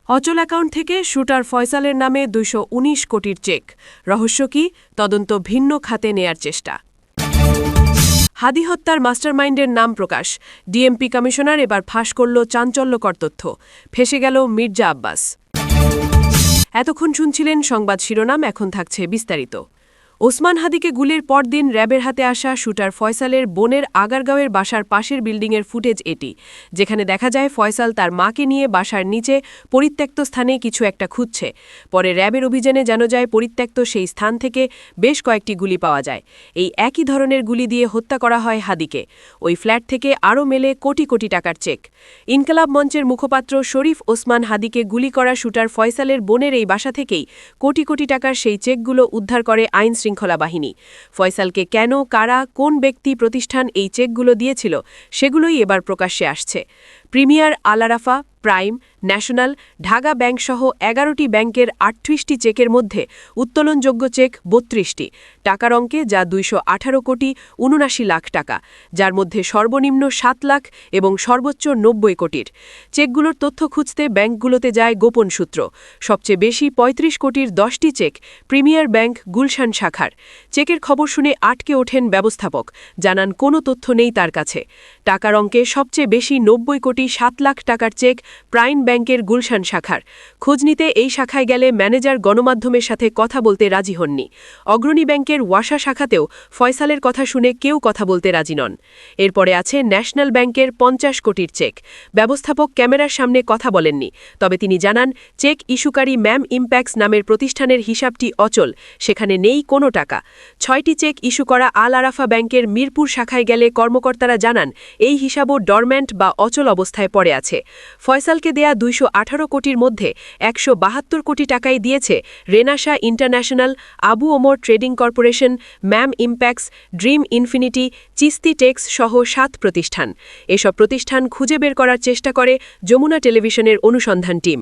অচল অ্যাকাউন্ট থেকে শুটার ফয়সালের নামে ২১৯ কোটির চেক। রহস্য কি? তদন্ত ভিন্ন খাতে নেয়ার চেষ্টা। হাদি হত্যার মাস্টারমাইন্ডের নাম প্রকাশ। ডিএমপি কমিশনার এবার ফাঁস করল চাঞ্চল্যকর তথ্য। ফেঁসে গেল মির্জা আব্বাস। এতক্ষণ শুনছিলেন সংবাদ শিরোনাম, এখন থাকছে বিস্তারিত। ওসমান হাদিকে গুলির পরদিন র্যাবের হাতে আসা শুটার ফয়সালের বোনের আগারগাঁওয়ের বাসার পাশের বিল্ডিংয়ের ফুটেজ এটি, যেখানে দেখা যায় ফয়সাল তার মাকে নিয়ে বাসার নিচে পরিত্যক্ত স্থানে কিছু একটা খুঁজছে। পরে র্যাবের অভিযানে জানা যায় পরিত্যক্ত সেই স্থান থেকে বেশ কয়েকটি গুলি পাওয়া যায়। এই একই ধরনের গুলি দিয়ে হত্যা করা হয় হাদিকে। ওই ফ্ল্যাট থেকে আরও মেলে কোটি কোটি টাকার চেক। ইনকালাব মঞ্চের মুখপাত্র শরীফ ওসমান হাদিকে গুলি করা শুটার ফয়সালের বোনের এই বাসা থেকেই কোটি কোটি টাকার সেই চেকগুলো উদ্ধার করে আইন শৃঙ্খলা বাহিনী। ফয়সালকে কেন, কারা, কোন ব্যক্তি, প্রতিষ্ঠান এই চেকগুলো দিয়েছিল সেগুলোই এবার প্রকাশ্যে আসছে। প্রিমিয়ার, আল আরাফা, প্রাইম, ন্যাশনাল, ঢাকা ব্যাংকসহ ১১টি ব্যাংকের ৩৮টি চেকের মধ্যে উত্তোলনযোগ্য চেক ৩২টি, টাকার অঙ্কে যা ২১৮ কোটি ৭৯ লাখ টাকা, যার মধ্যে সর্বনিম্ন ৭ লাখ এবং সর্বোচ্চ ৯০ কোটির। চেকগুলোর তথ্য খুঁজতে ব্যাংকগুলোতে যায় গোপন সূত্র। সবচেয়ে বেশি ৩৫ কোটির ১০টি চেক প্রিমিয়ার ব্যাংক গুলশান শাখার। চেকের খবর শুনে আটকে ওঠেন ব্যবস্থাপক, জানান কোনো তথ্য নেই তার কাছে। টাকার অঙ্কে সবচেয়ে বেশি ৯০ কোটি ৭ লাখ টাকার চেক প্রাইম ব্যাংকের গুলশান শাখার। খোঁজ নিতে এই শাখায় গেলে ম্যানেজার গণমাধ্যমের সাথে কথা বলতে রাজি হননি। অগ্রণী ব্যাংকের ওয়াসা শাখাতেও ফয়সালের কথা শুনে কেউ কথা বলতে রাজি নন। এরপরে আছে ন্যাশনাল ব্যাংকের ৫০ কোটির চেক। ব্যবস্থাপক ক্যামেরার সামনে কথা বলেননি, তবে তিনি জানান চেক ইস্যুকারী ম্যাম ইম্প্যাক্টস নামের প্রতিষ্ঠানের হিসাবটি অচল, সেখানে নেই কোনো টাকা। ৬টি চেক ইস্যু করা আল আরাফা ব্যাংকের মিরপুর শাখায় গেলে কর্মকর্তারা জানান এই হিসাবও ডরম্যান্ট বা অচল অবস্থায় পড়ে আছে। ফয়সালকে দেয়া ২১৮ কোটির মধ্যে ১৭২ কোটি টাকাই দিয়েছে রেনাশা international, Abu Omar trading corporation, mam impacts, dream infinity, Chishti tex সহ ৭ প্রতিষ্ঠান। এসব প্রতিষ্ঠান খুঁজে বের করার চেষ্টা করে যমুনা টেলিভিশনের অনুসন্ধান টিম।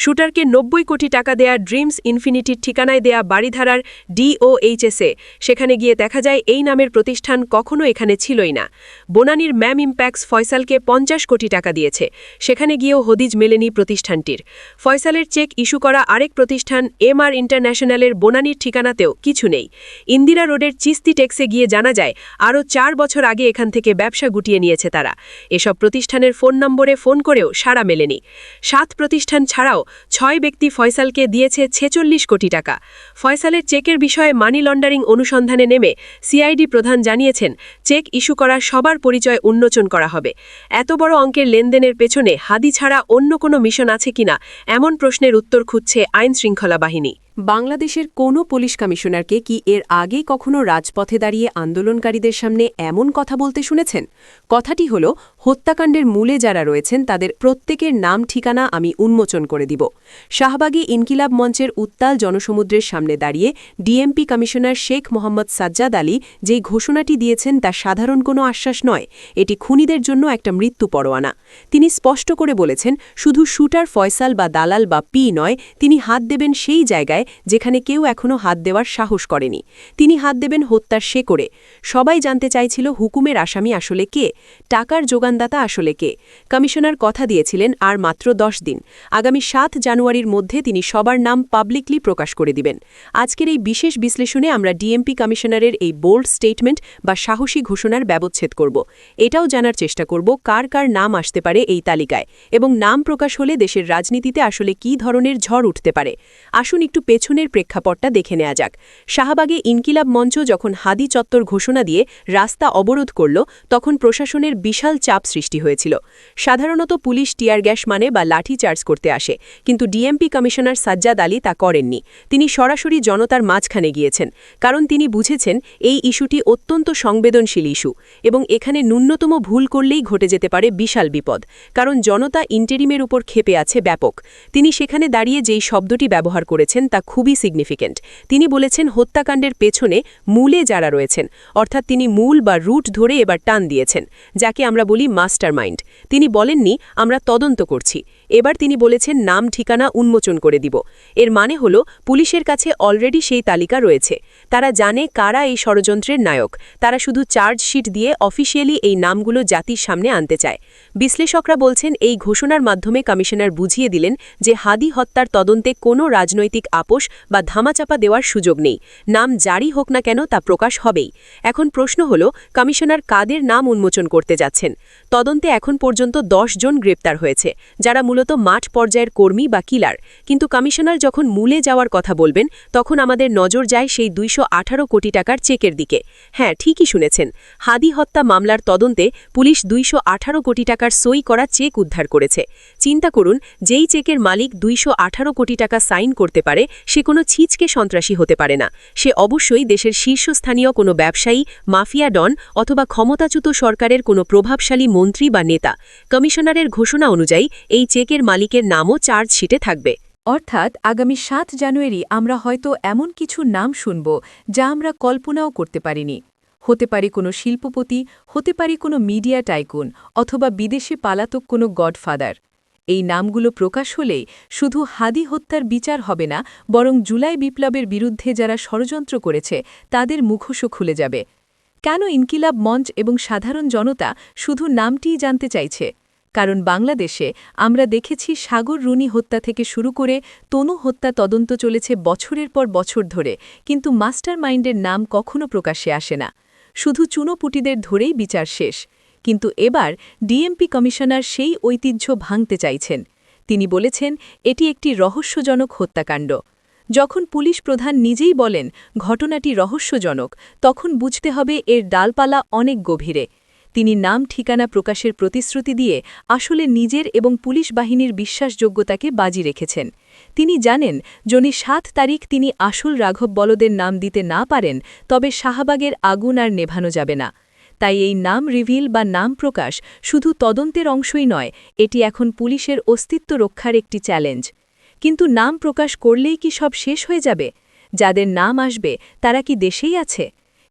শুটারকে ৯০ কোটি টাকা দেয়া ড্রিমস ইনফিনিটির ঠিকানায় দেয়া বাড়িধারার ডিওএইচএসে, সেখানে গিয়ে দেখা যায় এই নামের প্রতিষ্ঠান কখনো এখানে ছিলই না। বনানীর ম্যাম ইম্প্যাক্টস ফয়সালকে ৫০ কোটি টাকা দিয়েছে, সেখানে গিয়েও হদিজ মেলেনি প্রতিষ্ঠানটির। ফয়সালের চেক ইস্যু করা আরেক প্রতিষ্ঠান এমআর ইন্টারন্যাশনালের বনানীর ঠিকানাতেও কিছু নেই। ইন্দিরা রোডের চিস্তি টেক্সে গিয়ে জানা যায় আরও ৪ বছর আগে এখান থেকে ব্যবসা গুটিয়ে নিয়েছে তারা। এসব প্রতিষ্ঠানের ফোন নম্বরে ফোন করেও সাড়া মেলেনি। ৭ প্রতিষ্ঠান ছাড়াও ৬ ব্যক্তি ফয়সালকে দিয়েছে ৪৬ কোটি টাকা। ফয়সালের চেকের বিষয়ে মানি লন্ডারিং অনুসন্ধানে নেমে সিআইডি প্রধান জানিয়েছেন চেক ইস্যু করা সবার পরিচয় উন্মোচন করা হবে। এত বড় অঙ্কের লেনদেনের পেছনে হাদি ছাড়া অন্য কোনো মিশন আছে কিনা, এমন প্রশ্নের উত্তর খুঁজছে আইন শৃঙ্খলা বাহিনী। বাংলাদেশের কোনো পুলিশ কমিশনারকে কি এর আগে কখনো রাজপথে দাঁড়িয়ে আন্দোলনকারীদের সামনে এমন কথা বলতে শুনেছেন? কথাটি হল, হত্যাকাণ্ডের মূলে যারা রয়েছেন তাদের প্রত্যেকের নাম ঠিকানা আমি উন্মোচন করে দিব। শাহবাগী ইনকিলাব মঞ্চের উত্তাল জনসমুদ্রের সামনে দাঁড়িয়ে ডিএমপি কমিশনার শেখ মোহাম্মদ সাজ্জাদ আলী যেই ঘোষণাটি দিয়েছেন তা সাধারণ কোনো আশ্বাস নয়, এটি খুনিদের জন্য একটা মৃত্যু পরোয়ানা। তিনি স্পষ্ট করে বলেছেন শুধু শুটার ফয়সাল বা দালাল বা পি নয়, তিনি হাত দেবেন সেই জায়গায় যেখানে কেউ এখনও হাত দেওয়ার সাহস করেনি। তিনি হাত দেবেন হত্যার শেকড়ে। সবাই জানতে চাইছিল হুকুমের আসামি আসলে কে, টাকার যোগানদাতা আসলে কে। কমিশনার কথা দিয়েছিলেন আর মাত্র ১০ দিন, আগামী ৭ জানুয়ারির মধ্যে তিনি সবার নাম পাবলিকলি প্রকাশ করে দিবেন। আজকের এই বিশেষ বিশ্লেষণে আমরা ডিএমপি কমিশনারের এই বোল্ড স্টেটমেন্ট বা সাহসী ঘোষণার ব্যবচ্ছেদ করব। এটাও জানার চেষ্টা করব কার কার নাম আসতে পারে এই তালিকায়, এবং নাম প্রকাশ হলে দেশের রাজনীতিতে আসলে কী ধরনের ঝড় উঠতে পারে। আসুন একটু পেছনের প্রেক্ষাপটটা দেখে নেওয়া যাক। শাহবাগে ইনকিলাব মঞ্চ যখন হাদি চত্বর ঘোষণা দিয়ে রাস্তা অবরোধ করল, তখন প্রশাসনের বিশাল চাপ সৃষ্টি হয়েছিল। সাধারণত পুলিশ টিয়ার গ্যাস মানে বা লাঠি চার্জ করতে আসে, কিন্তু ডিএমপি কমিশনার সাজ্জাদ আলী তা করেননি। তিনি সরাসরি জনতার মাঝখানে গিয়েছেন, কারণ তিনি বুঝেছেন এই ইস্যুটি অত্যন্ত সংবেদনশীল ইস্যু এবং এখানে ন্যূনতম ভুল করলেই ঘটে যেতে পারে বিশাল বিপদ, কারণ জনতা ইন্টেরিমের উপর ক্ষেপে আছে ব্যাপক। তিনি সেখানে দাঁড়িয়ে যেই শব্দটি ব্যবহার করেছেন তা খুবই সিগনিফিক্যান্ট। তিনি বলেছেন হত্যাকাণ্ডের পেছনে মূলে যারা রয়েছেন, অর্থাৎ তিনি মূল বা রুট ধরে এবার টান দিয়েছেন, যাকে আমরা বলি মাস্টারমাইন্ড। তিনি বলেননি আমরা তদন্ত করছি, এবার তিনি বলেছেন নাম ঠিকানা উন্মোচন করে দিব। এর মানে হল পুলিশের কাছে অলরেডি সেই তালিকা রয়েছে। তারা জানে কারা এই ষড়যন্ত্রের নায়ক। তারা শুধু চার্জশিট দিয়ে অফিসিয়ালি এই নামগুলো জাতির সামনে আনতে চায়। বিশ্লেষকরা বলছেন এই ঘোষণার মাধ্যমে কমিশনার বুঝিয়ে দিলেন যে হাদি হত্যার তদন্তে কোনো রাজনৈতিক আপোষ বা ধামাচাপা দেওয়ার সুযোগ নেই। নাম জারি হোক না কেন তা প্রকাশ হবেই। এখন প্রশ্ন হল কমিশনার কাদের নাম উন্মোচন করতে যাচ্ছেন। তদন্তে এখন পর্যন্ত 10 জন গ্রেপ্তার হয়েছে, যারা মূলত মাঠ পর্যায়ের কর্মী বা কিলার। কিন্তু কমিশনার যখন মূলে যাওয়ার কথা বলবেন, তখন আমাদের নজর যায় সেই 218 কোটি টাকার চেকের দিকে। হ্যাঁ, ঠিকই শুনেছেন, হাদি হত্যা মামলার তদন্তে পুলিশ 218 কোটি টাকার সই করা চেক উদ্ধার করেছে। চিন্তা করুন, যেই চেকের মালিক 218 কোটি টাকা সাইন করতে পারে, সে কোনো ছিচকে সন্ত্রাসী হতে পারে না। সে অবশ্যই দেশের শীর্ষস্থানীয় কোনো ব্যবসায়ী, মাফিয়া ডন অথবা ক্ষমতাচ্যুত সরকারের কোনো প্রভাবশালী মন্ত্রী বা নেতা। কমিশনারের ঘোষণা অনুযায়ী এই চেকের মালিকের নামও চার্জশিটে থাকবে। অর্থাৎ আগামী 7 জানুয়ারি আমরা হয়তো এমন কিছু নাম শুনব যা আমরা কল্পনাও করতে পারিনি। হতে পারে কোনো শিল্পপতি, হতে পারে কোনো মিডিয়া টাইকুন, অথবা বিদেশে পলাতক কোনো গডফাদার। এই নামগুলো প্রকাশ হলেই শুধু হাদি হত্যার বিচার হবে না, বরং জুলাই বিপ্লবের বিরুদ্ধে যারা ষড়যন্ত্র করেছে তাদের মুখোশও খুলে যাবে। কেন ইনকিলাব মঞ্চ এবং সাধারণ জনতা শুধু নামটিই জানতে চাইছে? কারণ বাংলাদেশে আমরা দেখেছি সাগর রুনি হত্যা থেকে শুরু করে তনু হত্যা তদন্ত চলেছে বছরের পর বছর ধরে, কিন্তু মাস্টার মাইন্ডের নাম কখনো প্রকাশ্যে আসে না। শুধু চুনোপুটিদের ধরেই বিচার শেষ। কিন্তু এবার ডিএমপি কমিশনার সেই ঐতিহ্য ভাঙতে চাইছেন। তিনি বলেছেন এটি একটি রহস্যজনক হত্যাকাণ্ড। যখন পুলিশ প্রধান নিজেই বলেন ঘটনাটি রহস্যজনক, তখন বুঝতে হবে এর ডালপালা অনেক গভীরে। তিনি নাম ঠিকানা প্রকাশের প্রতিশ্রুতি দিয়ে আসলে নিজের এবং পুলিশ বাহিনীর বিশ্বাসযোগ্যতাকে বাজি রেখেছেন। তিনি জানেন যদি 7 তারিখ তিনি আসল রাঘব বলদের নাম দিতে না পারেন, তবে শাহবাগের আগুন আর নেভানো যাবে না। তাই এই নাম রিভিল বা নাম প্রকাশ শুধু তদন্তের অংশই নয়, এটি এখন পুলিশের অস্তিত্ব রক্ষার একটি চ্যালেঞ্জ। কিন্তু নাম প্রকাশ করলেই কি সব শেষ হয়ে যাবে? যাদের নাম আসবে তারা কি দেশেই আছে?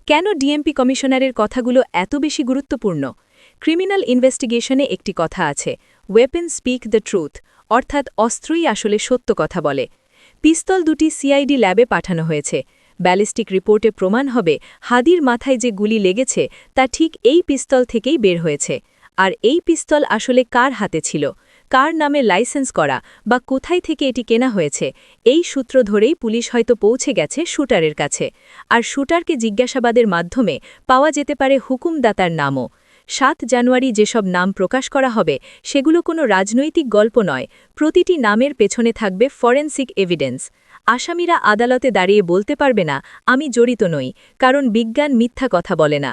কেন ডিএমপি কমিশনারের কথাগুলো এত বেশি গুরুত্বপূর্ণ? ক্রিমিনাল ইনভেস্টিগেশনে একটি কথা আছে, ওয়েপেন স্পিক দ্য ট্রুথ, অর্থাৎ অস্ত্রই আসলে সত্য কথা বলে। পিস্তল দুটি সিআইডি ল্যাবে পাঠানো হয়েছে। ব্যালিস্টিক রিপোর্টে প্রমাণ হবে হাদির মাথায় যে গুলি লেগেছে তা ঠিক এই পিস্তল থেকেই বের হয়েছে। আর এই পিস্তল আসলে কার হাতে ছিল, কার নামে লাইসেন্স করা বা কোথায় থেকে এটি কেনা হয়েছে, এই সূত্র ধরেই পুলিশ হয়তো পৌঁছে গেছে শুটারের কাছে। আর শুটারকে জিজ্ঞাসাবাদের মাধ্যমে পাওয়া যেতে পারে হুকুমদাতার নামও। 7 জানুয়ারি যেসব নাম প্রকাশ করা হবে সেগুলো কোনো রাজনৈতিক গল্প নয়, প্রতিটি নামের পেছনে থাকবে ফরেনসিক এভিডেন্স। আসামিরা আদালতে দাঁড়িয়ে বলতে পারবে না আমি জড়িত নই, কারণ বিজ্ঞান মিথ্যা কথা বলে না।